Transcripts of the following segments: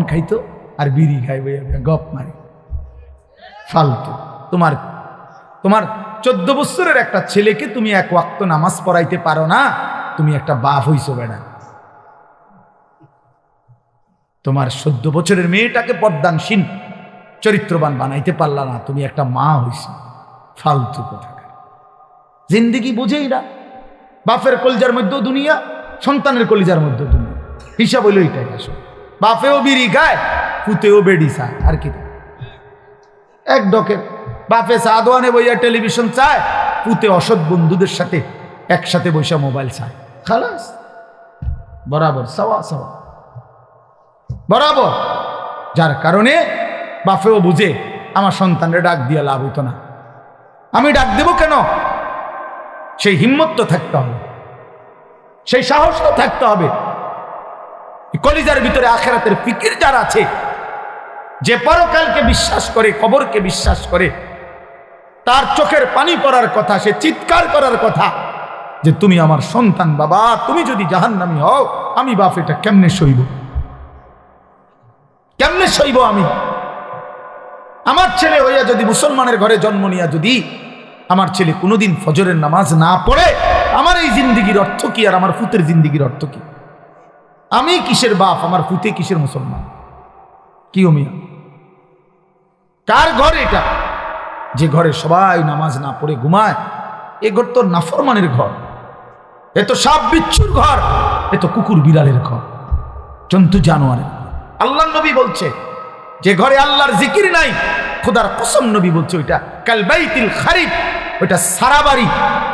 খাইতো আর বিড়ি খাইবে, গপ মারি ফালতু। তোমার 14 বছরের একটা ছেলেকে তুমি এক ওয়াক্ত নামাজ পড়াইতে পারো না, তুমি একটা বাপ হইছো বেড়া। তোমার 14 বছরের মেয়েটাকে পর্দানশীল চরিত্রবান বানাইতে পারলা না, তুমি একটা মা হইছো। ফালতু কথা, জিন্দিগি বুঝেই না। বাপের কলিজার মধ্যেও দুনিয়া, সন্তানের কলিজার মধ্যেও দুনিয়া, হিসাব হইল এটাই। আসলে বাপেও বিড়ি খায়, পুতেও বেডি চায়, আর কি এক ডকের। বাপে চা দোয়ানে বইয়া টেলিভিশন চায়, পুতে অসৎ বন্ধুদের সাথে একসাথে বৈশা মোবাইল চায়। খালাস, বরাবর সওয়া সওয়া বরাবর। যার কারণে বাপেও বুঝে আমার সন্তানরে ডাক দিয়া লাভ হইতো না, আমি ডাক দেব কেন? সেই হিম্মত তো থাকতে হবে, সেই সাহস তো থাকতে হবে। কলিজার ভিতরে আখিরাতের ফিকির যার আছে, যে পরকালকে বিশ্বাস করে, কবরকে বিশ্বাস করে, তার চোখের পানি পড়ার কথা, সে চিৎকার করার কথা যে তুমি আমার সন্তান বাবা, তুমি যদি জাহান্নামী হও, আমি বাপ এটা কেমনে সইব? কেমনে সইব আমি? আমার ছেলে হইয়া যদি মুসলমানের ঘরে জন্ম নিয়া যদি আমার ছেলে কোনোদিন ফজরের নামাজ না পড়ে, আমার এই জিন্দিগির অর্থ কি? আর আমার পুতের জিন্দিগির অর্থ কি? আমি কিসের বাপ, আমার পুতে কিসের মুসলমান? কি মিয়া, কার ঘর এটা? যে ঘরে সবাই নামাজ না পড়ে ঘুমায়, এ ঘর তো নাফরমানের ঘর, এ তো সাপ বিচ্ছুর ঘর, এ তো কুকুর বিড়ালের ঘর, জন্তু জানোয়ারের ঘর। আল্লাহ নবী বলছে যে ঘরে আল্লাহর জিকির নাই, খোদার কসম নবী বলছে ওইটা কাল বাইতিল খারিব, ওইটা সারা বাড়ি,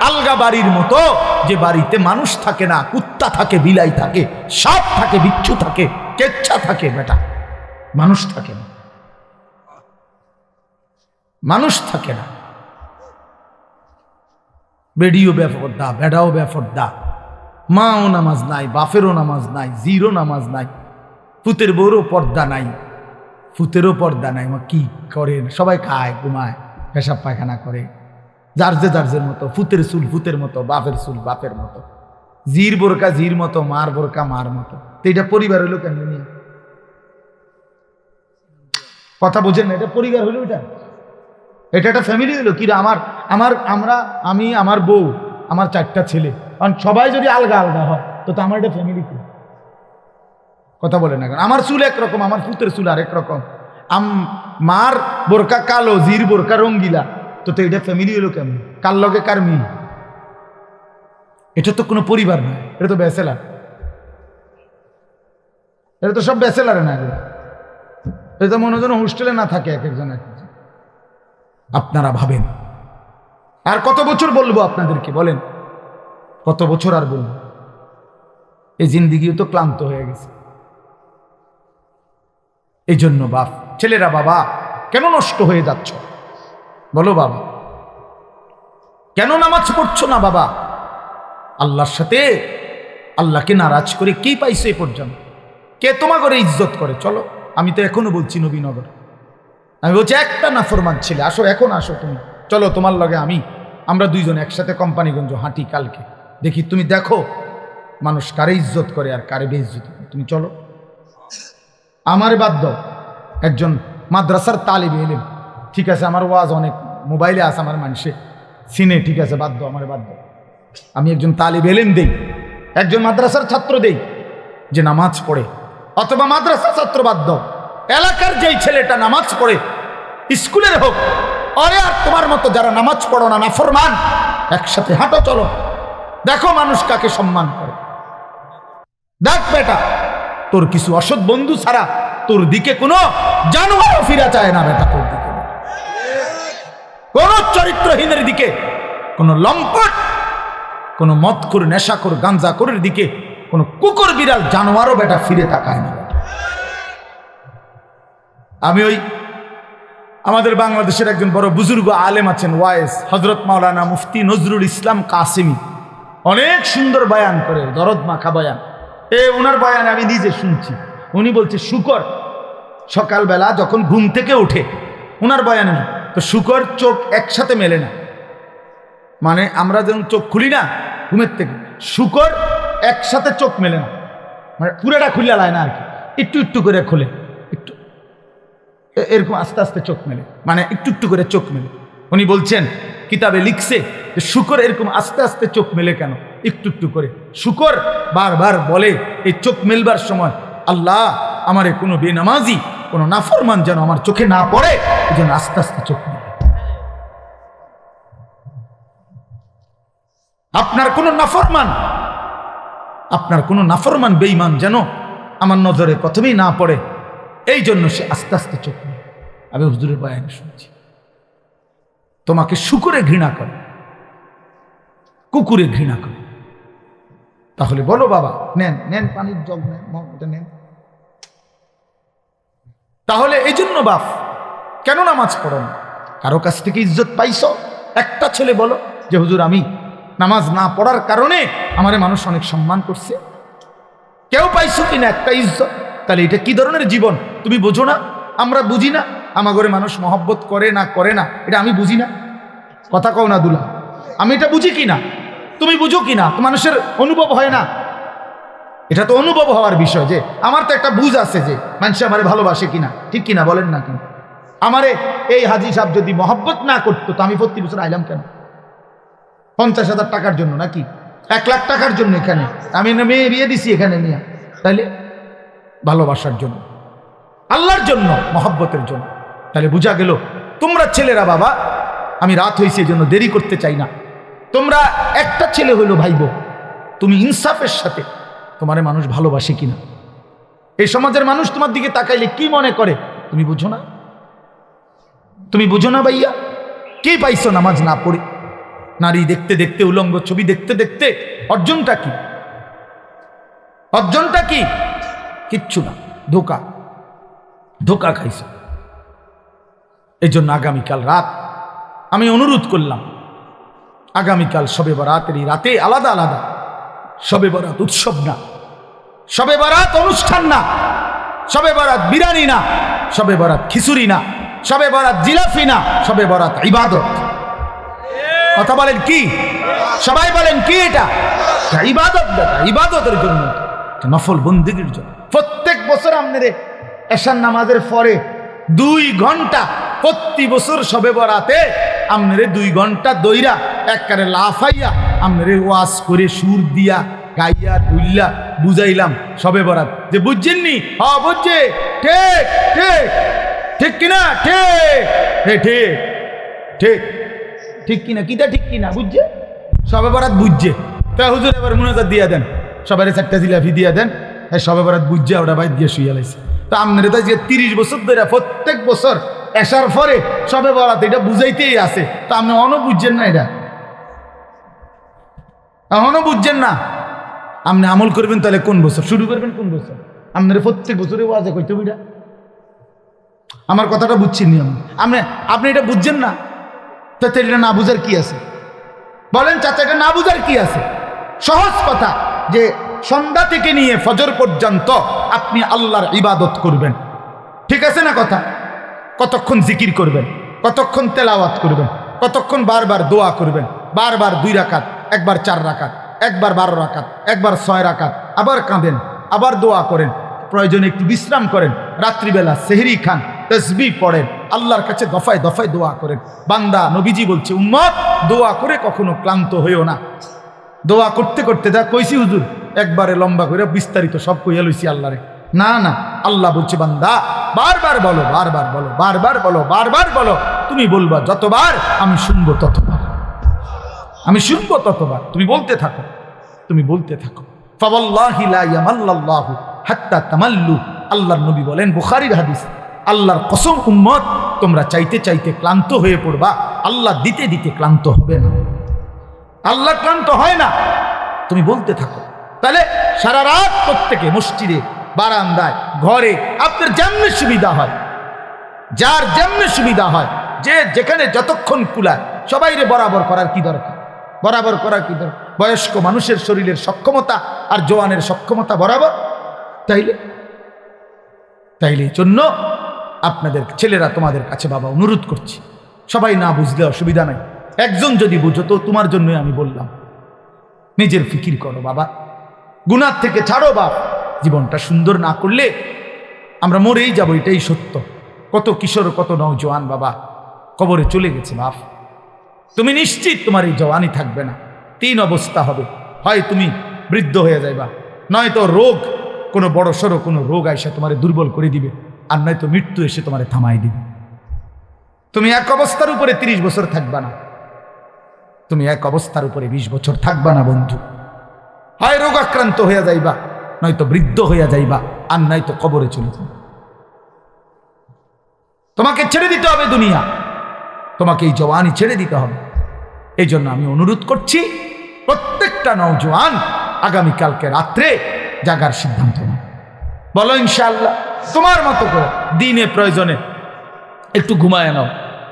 আলগা বাড়ির মতো, যে বাড়িতে মানুষ থাকে না, কুত্তা থাকে, বিলাই থাকে, সাপ থাকে, বিচ্ছু থাকে, কেচ্ছা থাকে, বেটা মানুষ থাকে না, মানুষ থাকে না। বেডিও বেফরদা, বেড়াও বেফরদা, মাও নামাজ নাই, বাপেরও নামাজ নাই, জিরো নামাজ নাই, পুতের বউরও পর্দা নাই, ফুতেরও পর্দা নাই। কি করে? সবাই খায়, ঘুমায়, পেশাব পায়খানা করে, যার যে মতো। ফুতের চুল ফুতের মতো, বাপের চুল বাপের মতো, জির বোরকা জির মতো, মার বোরকা মার মতো। তো এটা পরিবার হইলো কেমন নিয়ে? কথা বোঝেন না? এটা পরিবার হইলো? এটা একটা ফ্যামিলি হইলো কি? আমি, আমার বউ, আমার 4টা ছেলে, কারণ সবাই যদি আলগা আলগা হয় তো আমার এটা ফ্যামিলি কি? কথা বলে না কেন? আমার চুল একরকম, আমার পুতের চুল আরেক রকম, মার বোরকা কালো, জির বোরকা রঙ্গিলা, তো এটা ফ্যামিলি হলো কেমন? কার লগে কার মিল? এটা তো কোনো পরিবার নয়, এটা তো ব্যাচেলার, এটা তো সব ব্যাচেলারে না, এটা তো মনে হয় হোস্টেলে না থাকে এক একজন। আপনারা ভাবেন, আর কত বছর বলবো আপনাদেরকে? বলেন কত বছর আর বলবো? এই জিন্দিগিও তো ক্লান্ত হয়ে গেছে। এই জন্য বাপ, ছেলেরা, বাবা কেন নষ্ট হয়ে যাচ্ছ? বলো বাবা, কেন নামাজ পড়ছো না? বাবা, আল্লাহর সাথে আল্লাহকে নারাজ করে কি পাইছো এ পর্যন্ত? কে তোমাকে ইজ্জত করে? চলো, আমি তো এখনো বলছি নবীনগর, আমি বলছি একটা নাফরমান ছেলে, আসো, এখন আসো তুমি, চলো তোমার লগে আমরা দুইজন একসাথে কোম্পানিগঞ্জ হাঁটি কালকে, দেখি, তুমি দেখো মানুষ কারে ইজ্জত করে আর কারে বেইজ্জত করে। তুমি চলো, আমারে বাদ দাও, একজন মাদ্রাসার তালিবে এলেন, ঠিক আছে, আমার ওয়াজ অনেক মোবাইলে আছে, আমার মানুষে সিনে, ঠিক আছে, বাদ দাও, আমারে বাদ দাও। আমি একজন তালিবে এলেন দেই, একজন মাদ্রাসার ছাত্র দেই যে নামাজ পড়ে, অথবা মাদ্রাসার ছাত্র বাদ দাও, এলাকার যেই ছেলেটা নামাজ পড়ে, স্কুলের হোক, আরে আর তোমার মতো যারা নামাজ পড়ো না, নাফরমান, একসাথে হাঁটো, চলো, দেখো মানুষ কাকে সম্মান করে। দেখ বেটা, তোর কিছু অসৎ বন্ধু ছাড়া তোর দিকে কোনো জানোয়ারও ফিরা চায় না বেটা, তোর দিকে কোন চরিত্রহীনের দিকে, কোন লম্পট, কোন মদখোর, নেশাখোর, গাঞ্জাখোরের দিকে কোন কুকুর বিড়াল জানোয়ারও বেটা ফিরে তাকায় না। আমি আমাদের বাংলাদেশের একজন বড় বুজুর্গ আলেম আছেন, ওয়াইস হযরত মাওলানা মুফতি নজরুল ইসলাম কাসেমি, অনেক সুন্দর বয়ান করে, দরদ মাখা বয়ান। ওনার বয়ান আমি নিজে শুনছি। উনি বলছে শুকর সকালবেলা যখন ঘুম থেকে ওঠে, ওনার বয়ানে তো শুকর চোখ একসাথে মেলে না, মানে আমরা যেমন চোখ খুলি না ঘুমের থেকে, শুকর একসাথে চোখ মেলে না, মানে পুরাটা খুলে লায় না আর কি, একটু একটু করে খোলে। এরকম আস্তে আস্তে চোখ মেলে, মানে একটু একটু করে চোখ মেলে। উনি বলছেন কিতাবে লিখছে যে শুকর এরকম আস্তে আস্তে চোখ মেলে কেন, একটু একটু করে। শুকর বারবার বলে এই চোখ মেলবার সময়, আল্লাহ আমারে কোনো বেনামাজি কোনো নাফরমান যেন আমার চোখে না পড়ে, এই জন্য আস্তে আস্তে চোখ মেলে। আপনার কোনো নাফরমান বেঈমান যেন আমার নজরে প্রথমেই না পড়ে, এই জন্য সে আস্তে আস্তে চোখ মেলে। আমি হুজুরের বয়ান শুনছি, তোমাকে শুকরে ঘৃণা করে, কুকুরে ঘৃণা করে। তাহলে বলো বাবা, নেন নেন পানির জগ নেন। তাহলে এই জন্য বাপ কেন নামাজ পড়ো না? কারো কাছ থেকে ইজ্জত পাইছো? একটা ছেলে বলো যে হুজুর আমি নামাজ না পড়ার কারণে আমারে মানুষ অনেক সম্মান করছে? কেউ পাইছো কিনা একটা ইজ্জত? তাহলে এটা কি ধরনের জীবন তুমি বোঝো না? আমরা বুঝি না আমার ঘরে মানুষ মহব্বত করে না এটা আমি বুঝি না? কথা কও না দুলা, আমি এটা বুঝি কিনা, তুমি বুঝো কিনা? তো মানুষের অনুভব হয় না? এটা তো অনুভব হওয়ার বিষয় যে আমার তো একটা বুঝ আছে যে মানুষ আমারে ভালোবাসে কিনা, ঠিক কিনা বলেন না কেন? আমারে এই হাজি সাহেব যদি মহব্বত না করতো তো আমি প্রতি বছর আইলাম কেন? 50,000 টাকার জন্য নাকি 1 লাখ টাকার জন্য? এখানে আমি মেয়ে বিয়ে দিছি এখানে নিয়ে, তাইলে ভালোবাসার জন্য, আল্লাহর জন্য, মহব্বতের জন্য। তাহলে বোঝা গেল তোমরা ছেলেরা বাবা, আমি রাত হয়েছে এই জন্য দেরি করতে চাই না, তোমরা একটা ছেলে হইলো ভাইব, তুমি ইনসাফের সাথে তোমারে মানুষ ভালোবাসে কিনা, এই সমাজের মানুষ তোমার দিকে তাকাইলে কি মনে করে তুমি বুঝো না? তুমি বুঝো না ভাইয়া? কি পাইছো নামাজ না পড়ে? নারী দেখতে দেখতে, উলঙ্গ ছবি দেখতে দেখতে অর্জনটা কি? অর্জনটা কি? কিচ্ছু না, ধোকা খাইছো। এই জন্য আগামীকাল রাত আমি অনুরোধ করলাম, আগামীকাল শবে বরাতের এই রাতে আলাদা আলাদা, শবে বরাত উৎসব না, শবে বরাত অনুষ্ঠান না, শবে বরাত বিরিয়ানি না, শবে বরাত খিচুড়ি না, শবে বরাত জিলাপি না, শবে বরাত ইবাদত। কথা বলেন কি? সবাই বলেন কি? এটা ইবাদত, ইবাদতের জন্য, নফল বন্দেগীর জন্য। প্রত্যেক বছর আপনারে এশার নামাজের পরে 2 ঘন্টা প্রতি বছর শবে বরাতে আপনারে 2 ঘন্টা দইরা একবারে লাফাইয়া আপনারে ওয়াজ করে সুর দিয়া গাইয়া ঢুল্লা বুঝাইলাম শবে বরাত, যে বুঝছেননি? হ্যাঁ বুঝছে, ঠিক ঠিক ঠিক কিনা? ঠিক ঠিক ঠিক ঠিক কিনা? কিটা ঠিক কিনা? বুঝছে শবে বরাত, বুঝছে। তা হুজুর এবার মুনাজাত দিয়া দেন, সবাই 4টা জিলাপি দিয়া দেন, শবে বরাত বুঝছে, ওটা বাইর দিয়ে শুয়ে লাইছে। তা আপনার তো 30 বছর ধরে প্রত্যেক বছর এসার পরে শবে বরাত এটা বুঝাইতেই আছে, তা আপনি অন বুঝছেন না? এটা এখনো বুঝছেন না? আপনি আমল করবেন তাহলে কোন বছর শুরু করবেন? কোন বছর? আপনার প্রত্যেক বছরে ওয়াজে কইতে বিটা, আমার কথাটা বুঝছেন নি আপনি এটা বুঝছেন না? তো এটা না বুঝার কি আছে? বলেন চাচা, এটা না বুঝার কি আছে? সহজ কথা যে সন্ধ্যা থেকে নিয়ে ফজর পর্যন্ত আপনি আল্লাহর ইবাদত করবেন, ঠিক আছে না কথা? কতক্ষণ জিকির করবেন, কতক্ষণ তেলাওয়াত করবেন, কতক্ষণ বারবার দোয়া করবেন, বারবার 2 রাকাত, একবার 4 রাকাত, একবার 12 রাকাত, একবার 6 রাকাত, আবার কাঁদেন, আবার দোয়া করেন, প্রয়োজনে একটু বিশ্রাম করেন, রাত্রিবেলা সেহরি খান, তসবিহ পড়েন, আল্লাহর কাছে দফায় দফায় দোয়া করেন। বান্দা নবীজি বলছে, উম্মত দোয়া করে কখনো ক্লান্ত হইও না। দোয়া করতে করতে যা কইছি হুজুর একবারে লম্বা করে বিস্তারিত সব কইয়া লইছি আল্লাহরে, না না, আল্লাহ বলছে বান্দা বারবার বলো, বারবার বলো, বারবার বলো, বারবার বলো, তুমি বলবা যতবার আমি শুনবো ততবার, আমি শুনবো ততবার, তুমি বলতে থাকো, তুমি বলতে থাকো। ফাওয়াল্লাহি লা ইয়ামাল্লাল্লাহু হাত্তা তামাল্লু, আল্লাহর নবী বলেন, বুখারীর হাদিস, আল্লাহর কসম উম্মত তোমরা চাইতে চাইতে ক্লান্ত হয়ে পড়বা, আল্লাহ দিতে দিতে ক্লান্ত হবে না, আল্লাহ ক্লান্ত হয় না, তুমি বলতে থাকো। তাহলে সারা রাত প্রত্যেকে মসজিদে, বারান্দায়, ঘরে আপনার যেমনি সুবিধা হয়, যার যেমনি সুবিধা হয়, যে যেখানে যতক্ষণ কুলায় সবাইরে বরাবর করার কি দরকার? বরাবর করার কি দরকার? বয়স্ক মানুষের শরীরের সক্ষমতা আর জওয়ানের সক্ষমতা বরাবর, তাইলে এই জন্য আপনাদের ছেলেরা তোমাদের কাছে বাবা অনুরোধ করছি, সবাই না বুঝলে অসুবিধা নাই, একজন যদি বুঝো তো তোমার জন্যই আমি বললাম, নিজের ফিকির করো বাবা, গুনাহ থেকে ছাড়ো বাপ, জীবনটা সুন্দর না করলে আমরা মরেই যাব, এটাই সত্য। কত কিশোর, কত নওজোয়ান বাবা কবরে চলে গেছে। বাপ, তুমি নিশ্চিত তোমার এই জওয়ানি থাকবে না। 3 অবস্থা হবে, হয় তুমি বৃদ্ধ হয়ে যাইবা, নয়তো রোগ, কোনো বড় সড়ো কোনো রোগ আইসা তোমার দুর্বল করে দিবে, আর নয়তো মৃত্যু এসে তোমার থামাই দিবে। তুমি এক অবস্থার উপরে 30 বছর থাকবা না, তুমি এক অবস্থার উপরে 20 বছর থাকবা না বন্ধু। হয় রোগ আক্রান্ত হইয়া যাইবা, নয়তো বৃদ্ধ হইয়া যাইবা, আর নয়তো কবরে চলে যাবে। তোমাকে ছেড়ে দিতে হবে দুনিয়া, তোমাকে এই জওয়ানি ছেড়ে দিতে হবে। এই জন্য আমি অনুরোধ করছি প্রত্যেকটা নওজোয়ান আগামীকালকে রাত্রে জাগার সিদ্ধান্ত নাও। বলো ইনশাআল্লাহ তোমার মতো করে দিনে প্রয়োজনে একটু ঘুমায় নাও,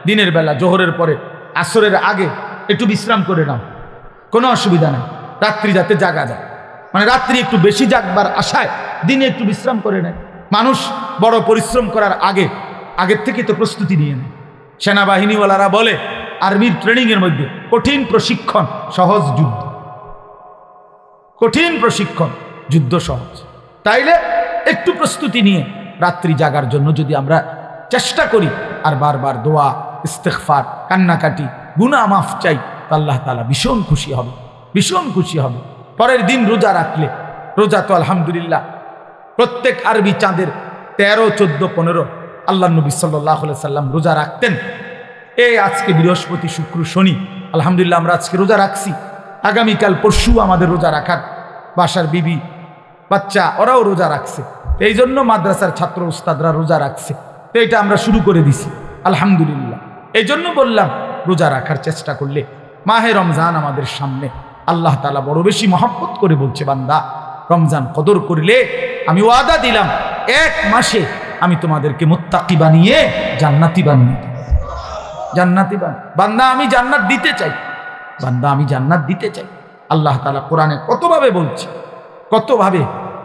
দিনের বেলা জোহরের পরে আসরের আগে একটু বিশ্রাম করে নাও, কোনো অসুবিধা নেই। রাত্রি যাতে জাগা যায়, মানে রাত্রি একটু বেশি জাগবার আশায় দিনে একটু বিশ্রাম করে নেয়। মানুষ বড় পরিশ্রম করার আগের থেকে তো প্রস্তুতি নিয়ে নেয়। সেনাবাহিনীওয়ালারা বলে আর্মির ট্রেনিংয়ের মধ্যে কঠিন প্রশিক্ষণ, সহজ যুদ্ধ। কঠিন প্রশিক্ষণ, যুদ্ধ সহজ। তাইলে একটু প্রস্তুতি নিয়ে রাত্রি জাগার জন্য যদি আমরা চেষ্টা করি, আর বারবার দোয়া, ইস্তেগফার, কান্নাকাটি, গুনাহ মাফ চাই, তো আল্লাহ তাআলা ভীষণ খুশি হবে, ভীষণ খুশি হবে। পরের দিন রোজা রাখলে, রোজা তো আলহামদুলিল্লাহ প্রত্যেক আরবি চাঁদের 13, 14, 15 আল্লাহ নবী সাল্লাল্লাহু আলাইহি সাল্লাম রোজা রাখতেন। এই আজকে বৃহস্পতি, শুক্র, শনি, আলহামদুলিল্লাহ আমরা আজকে রোজা রাখছি। আগামীকাল পরশু আমাদের রোজা রাখার, বাসার বিবি বাচ্চা ওরাও রোজা রাখছে, এই জন্য মাদ্রাসার ছাত্র উস্তাদরা রোজা রাখছে। তো এটা আমরা শুরু করে দিছি আলহামদুলিল্লাহ। এই জন্য বললাম রোজা রাখার চেষ্টা করলে, মাহে রমজান আমাদের সামনে, আল্লাহ তাআলা বড় বেশি মহব্বত করে বলছে, বান্দা রমজান কদর করলে আমি ওয়াদা দিলাম 1 মাসে আমি তোমাদেরকে মুত্তাকি বানিয়ে জান্নাতি বানিয়ে, জান্নাতি বান্দা আমি জান্নাত দিতে চাই, বান্দা আমি জান্নাত দিতে চাই। আল্লাহ তাআলা কোরআনে কতভাবে বলছে, কতভাবে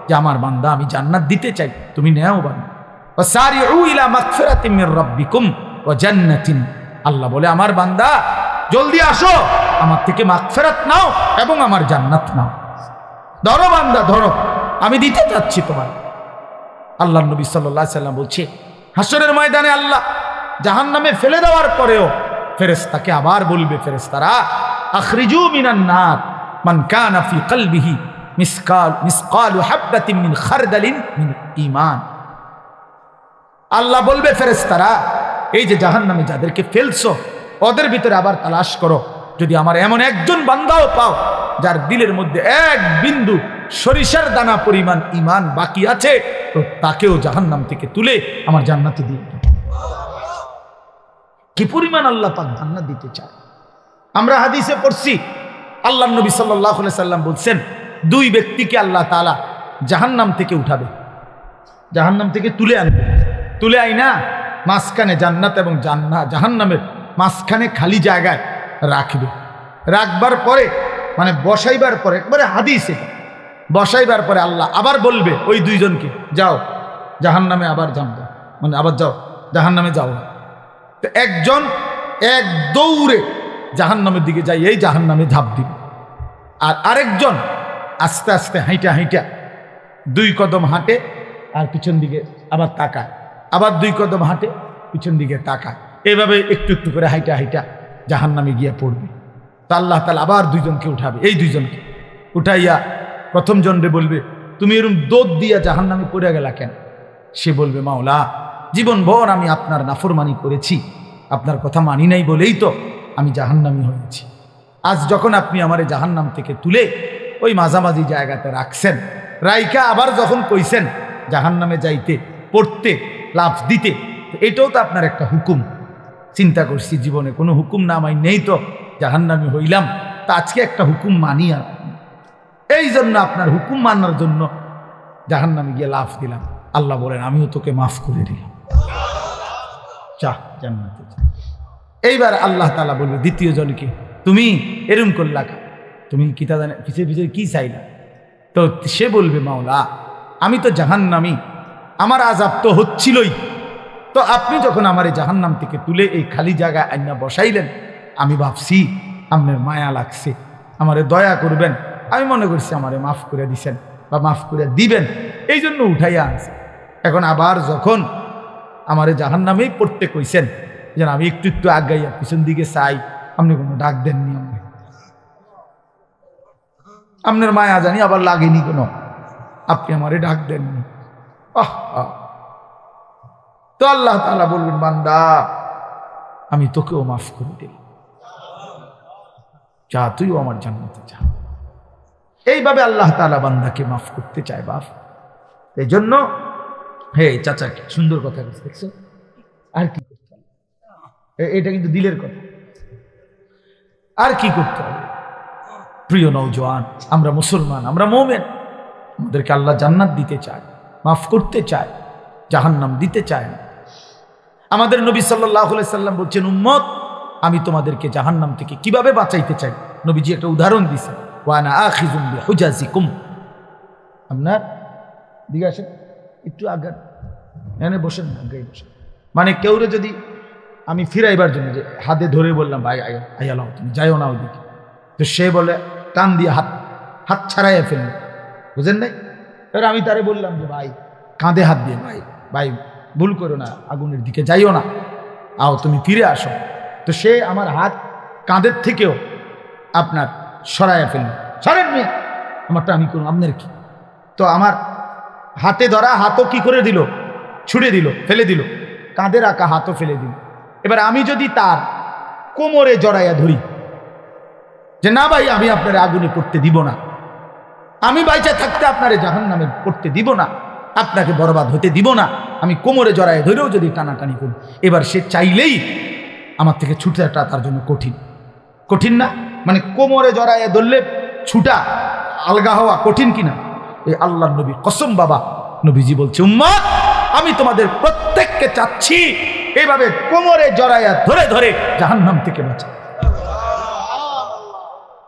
যে আমার বান্দা আমি জান্নাত দিতে চাই, তুমি নেও বান্দা। ওয়াসারিউ ইলা মাগফিরাতিম মির রাব্বিকুম ওয়া জান্নাতিন, আল্লাহ বলে আমার বান্দা জলদি আসো, আমার থেকে মাগফিরাত নাও এবং আমার জান্নাত নাও। ধরো বান্দা ধরো, আমি দিতে চাচ্ছি তোমার। আল্লাহ নবী সাল্লাল্লাহু আলাইহি সাল্লাম বলছে, হাসরের ময়দানে আল্লাহ জাহান্নামে ফেলে দেওয়ার পরেও ফেরেশতাকে আবার বলবে, ফেরেশতারা আখরিজু মিনান নার মান কানা ফি কলবিহি মিসকালু হাববাতিন মিন খারদালিন মিন ঈমান। আল্লাহ বলবে ফেরেশতারা, এই যে জাহান্নামে যাদেরকে ফেলছো ওদের ভিতরে আবার তালাশ করো, যদি আমার এমন একজন বান্দাও পাও যার দিলের মধ্যে 1 বিন্দু সরিষার দানা পরিমাণ ঈমান বাকি আছে, তো তাকেও জাহান্নাম থেকে তুলে আমার জান্নাতে দিয়ে দাও। কি পরিমাণ আল্লাহ পাক জান্নাত দিতে চায়। আমরা হাদিসে পড়ছি আল্লাহ নবী সাল্লাল্লাহু আলাইহি সাল্লাম বলছেন, 2 ব্যক্তিকে আল্লাহ তাআলা জাহান্নাম থেকে উঠাবে, জাহান্নাম থেকে তুলে আনবে, তুলে আইনা মাঝখানে জান্নাত এবং জাহান্নামের মাঝখানে খালি জায়গায় রাখবে। রাখবার পরে মানে বসাইবার পরে, একবারে হাদিসে বসাইবার পরে আল্লাহ আবার বলবে ওই 2 জনকে, যাও জাহান্নামে আবার যাও, মানে আবার যাও জাহান্নামে যাও। তো একজন এক দৌড়ে জাহান্নামের দিকে যাই, এই জাহান্নামে ঝাঁপ দিবে, আর আরেকজন আস্তে আস্তে হাইটা হাইটা 2 কদম হাঁটে আর পিছন দিকে আবার তাকায়, আবার 2 কদম হাঁটে পিছন দিকে তাকায়, এইভাবে একটু একটু করে হাইটা হাইটা জাহান্নামে গিয়ে পড়বে। তো আল্লাহ তাআলা আবার 2 জনকে উঠাবে, এই 2 জনকে উঠাইয়া প্রথম জনরে বলবে, তুমি এরকম দোদ দিয়া জাহান্নামে পড়ে গেলা কেন? সে বলবে, মাওলা জীবনভর আমি আপনার নাফরমানি করেছি, আপনার কথা মানি নাই বলেই তো আমি জাহান্নামী হয়েছি। আজ যখন আপনি আমারে জাহান্নাম থেকে তুলে ওই মাঝামাঝি জায়গাতে রাখছেন, রাইকা আবার যখন কইছেন জাহান্নামে যাইতে, পড়তে, লাফ দিতে, এটাও তো আপনার একটা হুকুম। চিন্তা করছি জীবনে কোনো হুকুম না মাই নেই তো জাহান্নামী হইলাম, তা আজকে একটা হুকুম মানি, আর এই জন্য আপনার হুকুম মানার জন্য জাহান্নামে গিয়ে লাফ দিলাম। আল্লাহ বলেন, আমিও তোকে মাফ করে দিলাম, যা জান্নাতে যা। এইবার আল্লাহ তাআলা বলবে 2য় জনকে, তুমি এরম করলা, তুমি কি তা জানে পিছিয়ে পিছিয়ে কি চাইলা? তো সে বলবে, মাওলা আমি তো জাহান্নামী, আমার আযাব তো হচ্ছিলই, তো আপনি যখন আমার জাহান্নাম থেকে তুলে এই খালি জায়গায় আইনা বসাইলেন, আমি ভাবছি আপনার মায়া লাগছে, আমারে দয়া করবেন, আমি মনে করছি আমারে মাফ করে দিছেন বা মাফ করে দিবেন, এই জন্য উঠাইয়া আনছে। এখন আবার যখন আমারে জাহান্নামেই পড়তে কইছেন, যেন আমি একটু একটু আগাইয়া পিছন দিকে চাই, আপনি কোনো ডাক দেননি, আপনার মায়া জানি আবার লাগেনি কোনো, আপনি আমারে ডাক দেননি। তো আল্লাহ তাআলা বলবেন, বান্দা আমি তোকেও মাফ করে দিলাম, যা তুইও আমার জান্নাতে যা। এইভাবে আল্লাহ তাআলা বান্দাকে মাফ করতে চায় বাপ। এই জন্য হে চাচা, সুন্দর কথা দেখছো, আর কি করতে হবে, এটা কিন্তু দিলের কথা, আর কি করতে হবে। প্রিয় নওজোয়ান, আমরা মুসলমান, আমরা মুমিন, আমাদেরকে আল্লাহ জান্নাত দিতে চায়, মাফ করতে চায়, জাহান্নাম দিতে চায় না। আমাদের নবী সাল্লাল্লাহু আলাইহি সাল্লাম বলছেন, উম্মত আমি তোমাদেরকে জাহান্নাম থেকে কিভাবে বাঁচাইতে চাই। নবীজি একটা উদাহরণ দিয়েছেন, ওয়া আনা আখিযুম বিহুজাজিকুম। আপনার দিকে আসেন, একটু আগে এনে বসেন, আগে বসেন। মানে কেউরে যদি আমি ফিরাইবার জন্য যে হাতে ধরে বললাম, ভাই আয়ালাও তুমি যাইও না ওইদিকে, তো সে বলে টান দিয়ে হাত ছাড়াইয়া ফেলল, বুঝেন নাই? এবার আমি তারে বললাম যে ভাই কাঁধে হাত দিয়ে, ভাই ভুল করো না, আগুনের দিকে যাইও না, আও তুমি ফিরে আসো। তো সে আমার হাত কাঁধের থেকেও আপনার সরাইয়া ফেলল, সরেন মেয়ে, আমারটা আমি করুন, আপনার কি? তো আমার হাতে ধরা হাতও কি করে দিল, ছুড়ে দিল, ফেলে দিল, কাঁধে রাখা হাতও ফেলে দিল। এবার আমি যদি তার কোমরে জড়াইয়া ধরি যে না ভাই আমি আপনার আগুনে পড়তে দিব না, আমি বাইচা থাকতে আপনারে জাহান্নামে পড়তে দিব না, আপনাকে বরবাদ হতে দিব না, আমি কোমরে জড়াইয়া ধরেও যদি টানাটানি করি, এবার সে চাইলেই আমার থেকে ছুটাটা তার জন্য কঠিন, কঠিন না? মানে কোমরে জড়াইয়া ধরলে ছুটা আলগা হওয়া কঠিন কিনা? এই আল্লাহর নবী কসম বাবা, নবীজি বলছে, উম্মত আমি তোমাদের প্রত্যেককে চাচ্ছি এইভাবে কোমরে জড়াইয়া ধরে ধরে জাহান্নাম থেকে বাঁচা।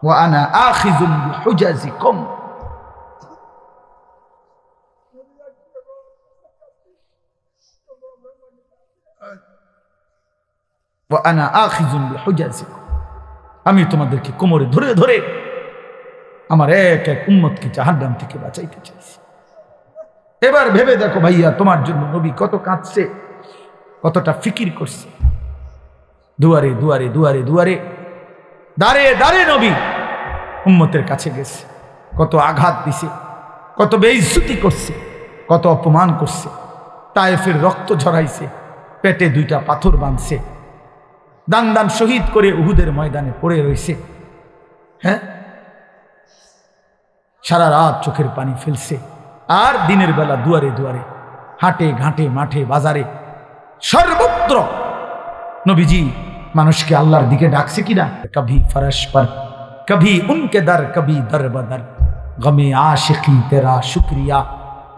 ওয়া আনা আখিযুম বিহুজাজিকুম। ওয়া আনা আখিযুম বিহুজাজিকুম, আমি তোমাদেরকে কোমরে ধরে ধরে আমার এক এক উম্মতকে জাহান্নাম থেকে বাঁচাইতে চাইছি। এবার ভেবে দেখো ভাইয়া, তোমার জন্য নবী কত কাঁদছে, কতটা ফিকির করছে। দুয়ারে দুয়ারে দুয়ারে দুয়ারে, দাঁড়ে দাঁড়ে নবী উম্মতের কাছে গেছে, কত আঘাত দিছে, কত বেইজ্জতি করছে, কত অপমান করছে। তায়েফের রক্ত ঝরাইছে, পেটে 2টা পাথর বাঁধছে, দান দান শহীদ করে উহুদের ময়দানে পড়ে রয়েছে। হ্যাঁ, সারা রাত চোখের পানি ফেলছে, আর দিনের বেলা দুয়ারে দুয়ারে, হাটে ঘাটে, মাঠে বাজারে, সর্বত্র নবীজি মানুষকে আল্লাহর দিকে ডাকছে কিনা। কভি ফরশ পর, কভি উনকে দর, কভি দর বদর, গমে আশিকি তেরা শুক্রিয়া,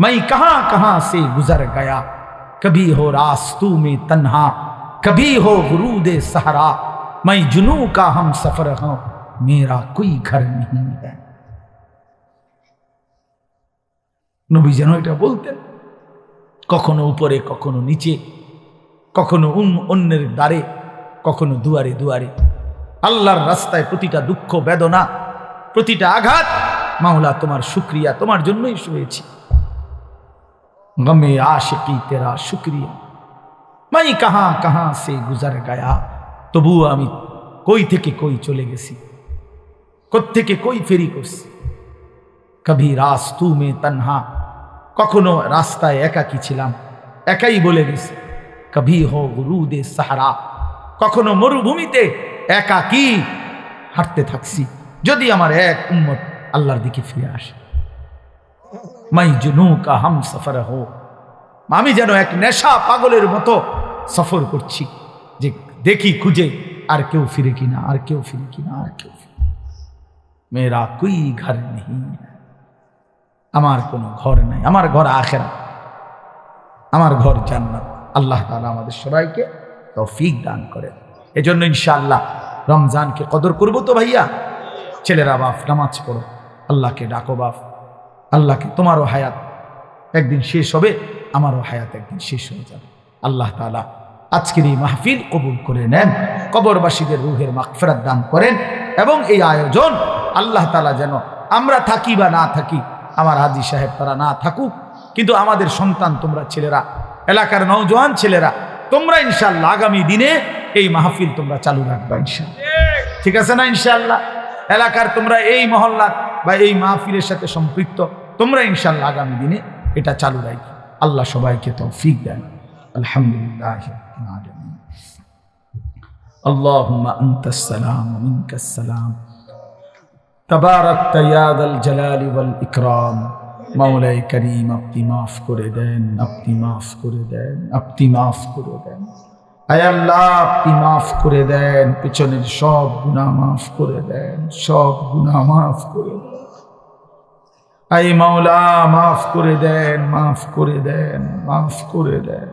मैं कहां कहां से गुजर गया, कभी हो रास्तू में तन्हा, कभी हो गुरूदे सहरा, मैं जुनू का हम सफर हूं, मेरा कोई घर नहीं है। নবী যেন এটা বলতেন, কখনো উপরে, কখনো নিচে, কখনো অন্যের দ্বারে, কখনো দুয়ারে দুয়ারে, আল্লাহর রাস্তায় প্রতিটা দুঃখ বেদনা, প্রতিটা আঘাত, মাওলা তোমার শুকরিয়া, তোমার জন্যই শুয়েছি। গমে আশিকি তেরা শুক্রিয়া, मैं कहां कहां से गुजर गया, তবুও আমি কই থেকে কই চলে গেছি, কোত্থেকে কই ফেরি করছি। কভি রাস্তু মে তন্হা, কখনো রাস্তায় একাকী ছিলাম, একাই বলে গেছি। কভি হো গুরুদে সাহারা, কখনো মরুভূমিতে একাকী হাঁটতে থাকছি, যদি আমার এক উম্মত আল্লাহর দিকে ফিরে আসে। মাই জুনু কা হাম সফর হো, আমি যেন এক নেশা পাগলের মতো সফর করছি, যে দেখি খুঁজে আর কেউ ফিরে কিনা, আর কেউ ফিরে কিনা, আর কেউ ফিরে। মেরা কোই ঘর নেই, আমার কোনো ঘর নাই, আমার ঘর আখিরাত, আমার ঘর জান্নাত। আল্লাহ তাআলা আমাদের সবাইকে তৌফিক দান করেন। এজন্য ইনশাআল্লাহ রমজানকে কদর করব তো ভাইয়া। ছেলেরা বাপ নামাজ পড়ো, আল্লাহকে ডাকো বাপ, আল্লাহকে, তোমারও হায়াত একদিন শেষ হবে, আমারও হায়াত একদিন শেষ হয়ে যাবে। আল্লাহ তাআলা আজকের এই মাহফিল কবুল করে নেন, কবরবাসীদের রূহের মাগফিরাত দান করেন, এবং এই আয়োজন আল্লাহ তাআলা যেন আমরা থাকি বা না থাকি, আমার হাজী সাহেব তারা না থাকুক, কিন্তু আমাদের সন্তান তোমরা ছেলেরা এলাকার নওজোয়ান ছেলেরা, তোমরা ইনশাআল্লাহ আগামী দিনে এই মাহফিল তোমরা চালু রাখবা ইনশাআল্লাহ। ঠিক আছে না? ইনশাআল্লাহ এলাকার তোমরা এই মহল্লার বা এই মাহফিলের সাথে সম্পৃক্ত, তোমরা ইনশাআল্লাহ আগামী দিনে এটা চালু রাখবে। আল্লাহ সবাইকে তৌফিক দেন। আলহামদুলিল্লাহ রাব্বিল আলামিন। আল্লাহুম্মা আনতাস সালাম ওয়া মিনকাস সালাম, তাবারাকতা ইয়া যাল জালালি ওয়াল ইকরাম। মাওলাই করিম আপনি মাফ করে দেন, আপনি মাফ করে দেন, আপনি মাফ করে দেন। আয় আল্লাহ আপনি মাফ করে দেন, পেছনের সব গুনাহ মাফ করে দেন, সব গুনাহ মাফ করে দেন। আয় মাওলা মাফ করে দেন, মাফ করে দেন, মাফ করে দেন।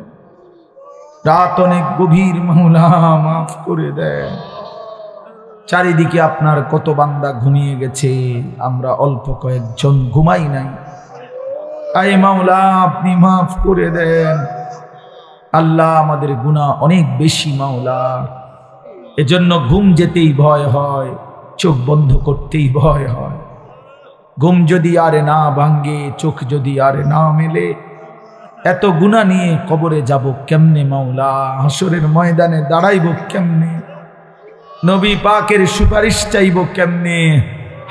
রাত অনেক গভীর, মাওলা মাফ করে দেন। চারিদিকে আপনার কত বান্দা ঘুমিয়ে গেছে, আমরা অল্প কয়েকজন ঘুমাই নাই। আয় মাওলা আপনি মাফ করে দেন। আল্লাহ আমাদের গুনাহ অনেক বেশি মাওলা, এজন্য ঘুম যেতেই ভয় হয়, চোখ বন্ধ করতেই ভয় হয়। ঘুম যদি আরে না ভাঙ্গে, চোখ যদি আরে না মেলে, এত গুনাহ নিয়ে কবরে যাব কেমনে মাওলা? হাসরের ময়দানে দাঁড়াইব কেমনে? নবী পাকের সুপারিশ চাইব কেমনে?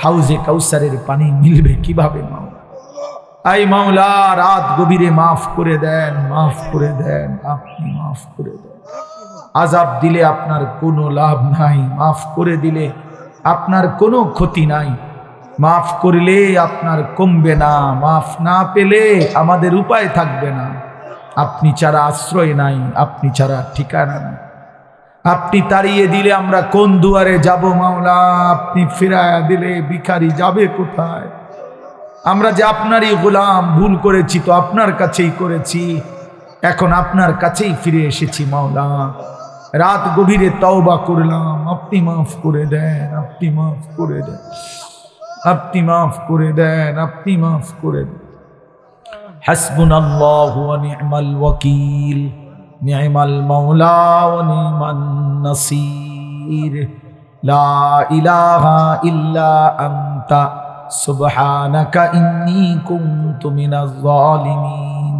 হাউজে কাউসারের পানি মিলবে কিভাবে মাওলা? আই মাওলা রাত গভীরে মাফ করে দেন, মাফ করে দেন, আপনি মাফ করে দেন। আযাব দিলে আপনার কোনো লাভ নাই, মাফ করে দিলে আপনার কোনো ক্ষতি নাই। মাফ করলে আপনার কমবে না, মাফ না পেলে আমাদের উপায় থাকবে না। আপনি ছাড়া আশ্রয় নাই, আপনি ছাড়া ঠিকানা নাই। আপনি তাড়িয়ে দিলে আমরা কোন দুয়ারে যাব মাওলা? আপনি ফিরায়া দিলে ভিখারি যাবে কোথায়? আমরা যে আপনারই গোলাম, ভুল করেছি তো আপনার কাছেই করেছি, এখন আপনার কাছেই ফিরে এসেছি মাওলা। রাত গভীরে তওবা করলাম, আপনি মাফ করে দেন, আপনি মাফ করে দেন, আপনি মাফ করে দেন, আপনি মাফ করে দেন। হাসবুনাল্লাহু ওয়া নি'মাল ওয়াকিল, নি'মাল মাওলা ওয়া নি'মান নাসির। লা ইলাহা ইল্লা আনতা সুবহানাকা ইন্নী কুনতু মিনাজ জালিমিন,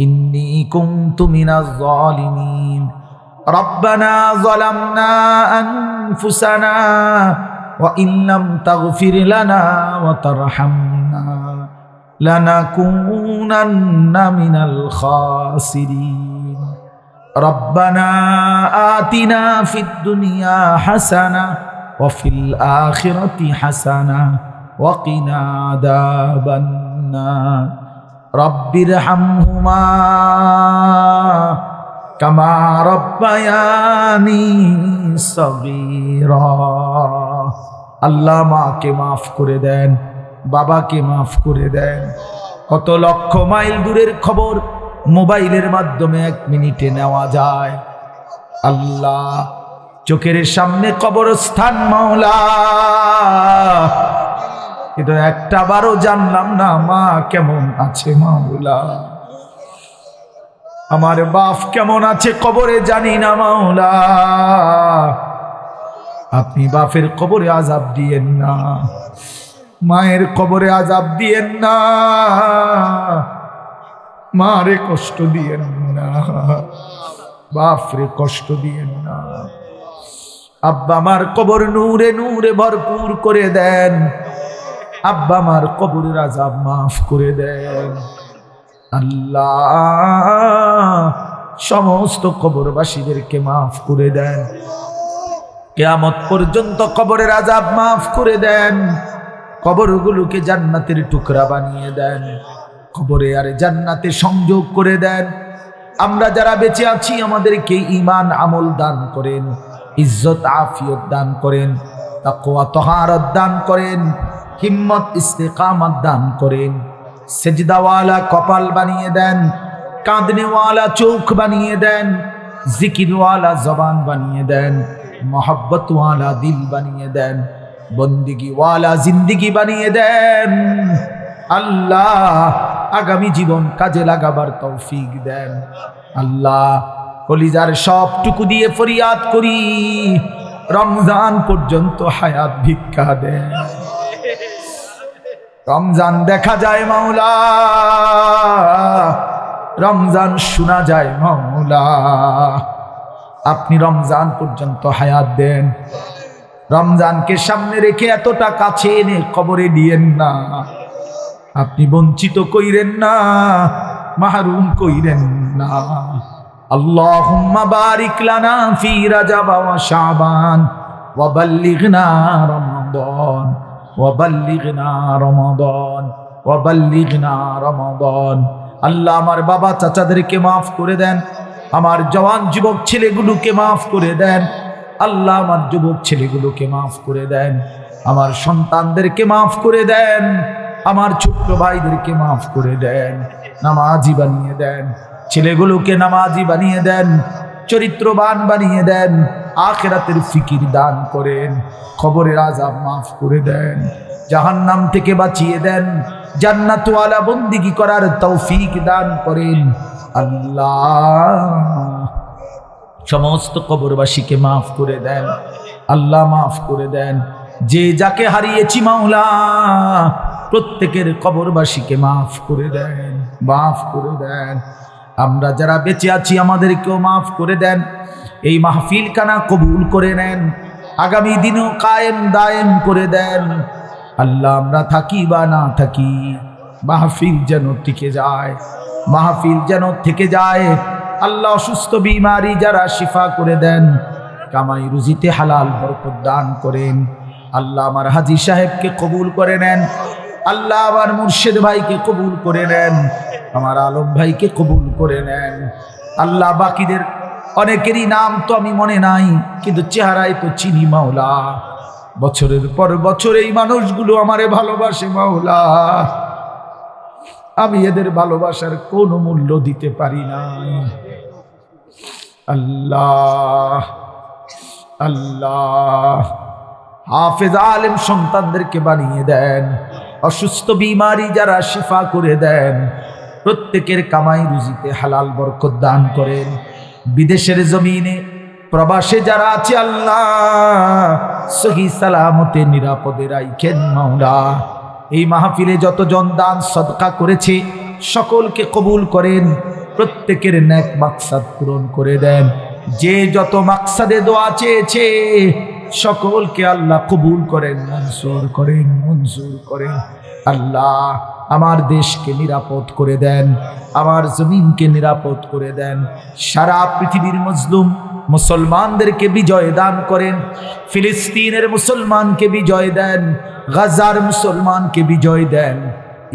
ইন্নী কুনতু মিনাজ জালিমিন। রব্বানা যালামনা আনফুসানা ওয়া ইন লাম তাগফির লানা ওয়া তারহামনা লানাকুনান্না মিনাল খাসিরিন। রব্বানা আতিনা ফিদ দুনিয়া হাসানা ওয়া ফিল আখিরাতি হাসানা ওয়া কিনা আযাবান নার। রব্বিরহামহুমা কামা রব্বায়ানি সগীরা। আল্লাহ মাকে মাফ করে দেন, বাবাকে মাফ করে দেন। কত লক্ষ মাইল দূরের খবর মোবাইলের মাধ্যমে 1 মিনিটে নেওয়া যায়। আল্লাহ চোখের সামনে কবরস্থান মাওলা, কিন্তু একটা বারও জানলাম না মা কেমন আছে মাওলা, আমার বাপ কেমন আছে কবরে জানি না মাওলা। আপনি বাপের কবরে আযাব দিয়েন না, মায়ের কবরে আযাব দিয়েন না, মারে কষ্ট দিয়েন না, বাপরে কষ্ট দিয়েন না। আব্বা আমার কবর নূরে নূরে ভরপুর করে দেন, আব্বা আমার কবরের আযাব মাফ করে দেন। আল্লাহ সমস্ত কবরবাসীদেরকে মাফ করে দেন, কিয়ামত পর্যন্ত কবরের আযাব মাফ করে দেন। কবরগুলোকে জান্নাতের টুকরা বানিয়ে দেন, কবরে আর জান্নাতে সংযোগ করে দেন। আমরা যারা বেঁচে আছি আমাদেরকে ঈমান আমল দান করেন, ইজ্জত আফিয়ত দান করেন, তাকওয়া তাহারাত দান করেন, হিম্মত ইস্তেকামত দান করেন। সেজদাওয়ালা কপাল বানিয়ে দেন, কাঁদনেওয়ালা চোখ বানিয়ে দেন, জিকিরওয়ালা জবান বানিয়ে দেন, মোহাব্বতওয়ালা দিল বানিয়ে দেন, বন্দিগিওয়ালা জিন্দিগি বানিয়ে দেন। আল্লাহ আগামী জীবন কাজে লাগাবার তৌফিক দেন। আল্লাহ কলিজার সবটুকু দিয়ে ফরিয়াদ করি, রমজান পর্যন্ত হায়াত ভিক্ষা দেন। রমজান দেখা যায় মাওলা, রমজান শোনা যায় মাওলা। আপনি রমজান পর্যন্ত হায়াত দেন, রমজানকে সামনে রেখে এতটা কাছে এনে কবরে দিয়েন না, আপনি বঞ্চিত কইরেন না, মাহরুম কইরেন না। আল্লাহুম্মা বারিক লানা ফি রাজাব ওয়া শাবান ওয়া বাল্লিগনা রমাদান ওয়া বাল্লিগনা রমাদান ওয়া বাল্লিগনা রমাদান। আল্লাহ আমার বাবা চাচাদেরকে মাফ করে দেন, আমার জওয়ান যুবক ছেলেগুলোকে মাফ করে দেন। আল্লাহ আমার যুবক ছেলেগুলোকে মাফ করে দেন, আমার সন্তানদেরকে মাফ করে দেন, আমার ছোট্ট ভাইদেরকে মাফ করে দেন, নামাজি বানিয়ে দেন, ছেলেগুলোকে নামাজি বানিয়ে দেন, চরিত্রবান বানিয়ে দেন, আখিরাতের ফিকির দান করেন, কবরের আযাব মাফ করে দেন, জাহান্নাম থেকে বাঁচিয়ে দেন, জান্নাতওয়ালা বন্দিগি করার তৌফিক দান করেন। আল্লাহ সমস্ত কবরবাসীকে মাফ করে দেন, আল্লাহ মাফ করে দেন। যে যাকে হারিয়েছি মাওলা প্রত্যেকের কবরবাসীকে মাফ করে দেন, মাফ করে দেন। আমরা যারা বেঁচে আছি আমাদেরকেও মাফ করে দেন। এই মাহফিল খানা কবুল করে নেন, আগামী দিনও কায়েম দায়েম করে দেন। আল্লাহ আমরা থাকি বা না থাকি মাহফিল যেন টিকে যায়, মাহফিল যেন থেকে যায়। আল্লাহ অসুস্থ বিমারি যারা শিফা করে দেন, কামাই রুজিতে হালাল বরকত দান করেন। আল্লাহ আমার হাজী সাহেবকে কবুল করে নেন, আল্লাহ আমার মুর্শিদ ভাইকে কবুল করে নেন, আমার আলম ভাইকে কবুল করে নেন। আল্লাহ বাকিদের অনেকেরই নাম তো আমি মনে নাই, কিন্তু চেহারায় তো চিনি মাওলা। বছরের পর বছর এই মানুষগুলো আমারে ভালোবাসে মাওলা, আমি এদের ভালোবাসার কোনো মূল্য দিতে পারি না। আল্লাহ আল্লাহ হাফেজ আলেম সন্তানদেরকে বানিয়ে দেন, অসুস্থ বিমারি যারা শিফা করে দেন, প্রত্যেকের কামাই রুজিতে হালাল বরকত দান করেন। বিদেশের জমিনে প্রবাসে যারা আছে আল্লাহ সহি সালামতে নিরাপদে রাখেন মাওলা। এই মাহফিলে যতজন দান সদকা করেছে সকলকে কবুল করেন, প্রত্যেকের নেক মাকসাদ পূরণ করে দেন। যে যত মাকসাদে দোয়া চেয়েছে সকলকে আল্লাহ কবুল করেন, মঞ্জুর করেন, মঞ্জুর করেন। আল্লাহ আমার দেশকে নিরাপদ করে দেন, আমার জমিনকে নিরাপদ করে দেন। সারা পৃথিবীর মজলুম মুসলমানদেরকে বিজয় দান করেন, ফিলিস্তিনের মুসলমানকে বিজয় দেন, গাজার মুসলমানকে বিজয় দেন,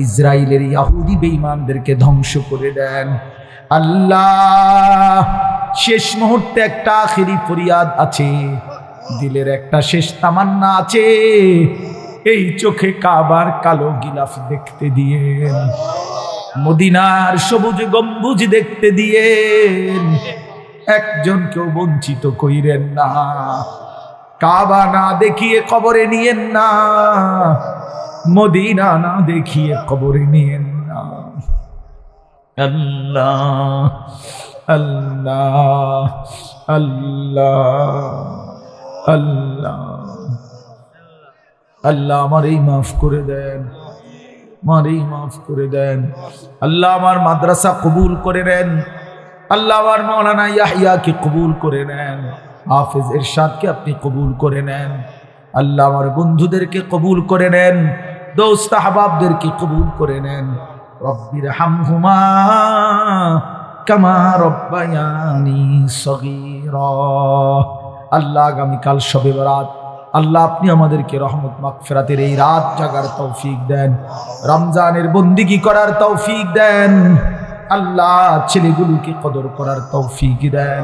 ইসরায়েলের ইহুদি বেঈমানদেরকে ধ্বংস করে দেন। আল্লাহ শেষ মুহূর্তে একটা আখেরি ফরিয়াদ আছে, দিলের একটা শেষ তামান্না আছে, এই চোখে কাবার কালো গিলাফ দেখতে দিয়েন, মদিনার সবুজ গম্বুজ দেখতে দিয়েন, একজনকেও বঞ্চিত কইরেন না। কাবা না দেখিয়ে কবরে নিয়েন না, মদিনা না দেখিয়ে কবরে নিয়েন না। আল্লাহ আল্লাহ আল্লাহ আল্লাহ আল্লাহ আমারই মাফ করে দেন, আমারই মাফ করে দেন। আল্লাহ আমার মাদ্রাসা কবুল করে নেন, আল্লাহ আমার মাওলানা ইয়াহইয়াকে কবুল করে নেন, হাফেজ ইরশাদকে আপনি কবুল করে নেন। আল্লাহ আমার বন্ধুদেরকে কবুল করে নেন, দোস্ত আহবাবদেরকে কবুল করে নেন। রব্বির হামহুমা কামা রব্বায়ানি সগীরা। আল্লাহ আগামীকাল শবে বরাত, আল্লাহ আপনি আমাদেরকে রহমত মাগফিরাতের এই রাত জাগার তৌফিক দেন, রমজানের বন্দিগি করার তৌফিক দেন। আল্লাহ ছেলেগুলোকে কদর করার তৌফিক দেন।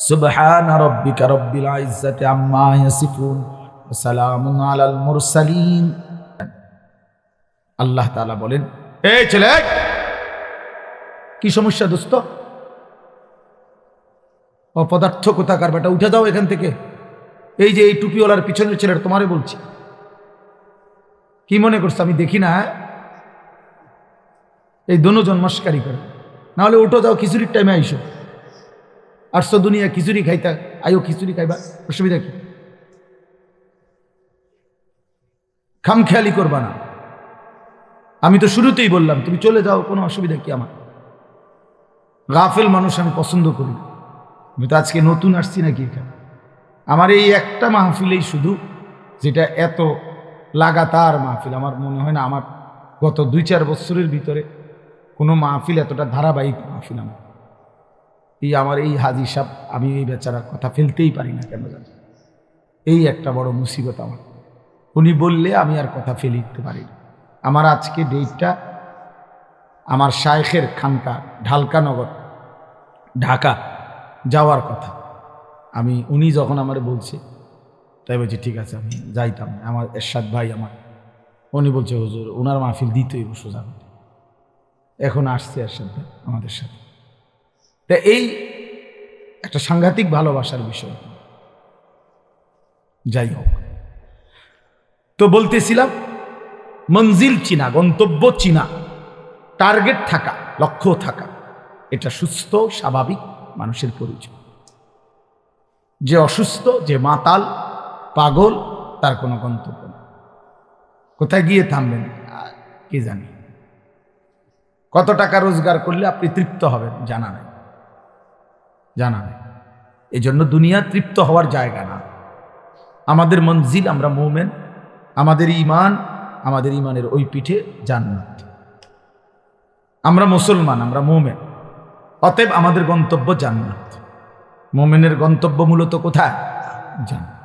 সুবহান রাব্বিকা রব্বিল ইজ্জাতি আম্মা ইয়াসিফুন ওয়া সালামুন আলাল মুরসালিন। আল্লাহ তাআলা বলেন, এই ছেলে কি সমস্যা দোস্ত? অপদার্থ কোথাকার বেটা, উঠে যাও এখান থেকে। এই যে এই টুপিওয়ালার পিছনের ছেলেটা তোমারে বলছি, কি মনে করছো আমি দেখি না? এই দোনোজন মস্কারি করে, না হলে উঠো যাও, খিচুড়ির টাইমে আইসো। আসছো দুনিয়া খিচুড়ি খাইতা, আইও খিচুড়ি খাইবা, অসুবিধা কি? খামখেয়ালি করবা না। আমি তো শুরুতেই বললাম তুমি চলে যাও, কোনো অসুবিধা কি আমার? গাফেল মানুষ আমি পছন্দ করি না। আমি তো আজকে নতুন আসছি নাকি এখানে, আমার এই একটা মাহফিলেই শুধু, যেটা এত লাগাতার মাহফিল, আমার মনে হয় না আমার গত 2-4 বছরের ভিতরে কোনো মাহফিল এতটা ধারাবাহিক মাহফিল আমার এই হাজি সাহেব, আমি এই বেচারার কথা ফেলতেই পারি না কেন জানি, এই একটা বড় মুসিবত আমার। উনি বললে আমি আর কথা ফেলে দিতে পারি না। আমার আজকে ডেটটা আমার শায়েখের খানকা ঢালকানগর ঢাকা যাওয়ার কথা। উনি যখন আমার বলছে, তাই বলছি ঠিক আছে আমি যাইতাম না। আমার এরশাদ ভাই উনি বলছে হুজুর ওনার মাহফিল দিতেই বসে যাবে। এখন আসছে এরশাদ ভাই আমাদের সাথে। তা এই একটা সাংঘাতিক ভালোবাসার বিষয়। যাই হোক, তো বলতেছিলাম মঞ্জিল চিনা, গন্তব্য চিনা, টার্গেট থাকা, লক্ষ্য থাকা, এটা সুস্থ স্বাভাবিক মানুষের পরিচয়। যে অসুস্থ, যে মাতাল পাগল, তার কোনো গন্তব্য নেই। কোথায় গিয়ে থামবেন কে জানি। কত টাকা রোজগার করলে আপনি তৃপ্ত হবেন জানা নেই, জানা নেই। এই জন্য দুনিয়া তৃপ্ত হওয়ার জায়গা না। আমাদের মঞ্জিল, আমরা মুমিন, আমাদের ইমানের ওই পিঠে জান্নাত। আমরা মুসলমান, আমরা মুমিন, অতএব আমাদের গন্তব্য জান্নাত। মুমিনের গন্তব্য মূলত কোথায়? জান্নাত।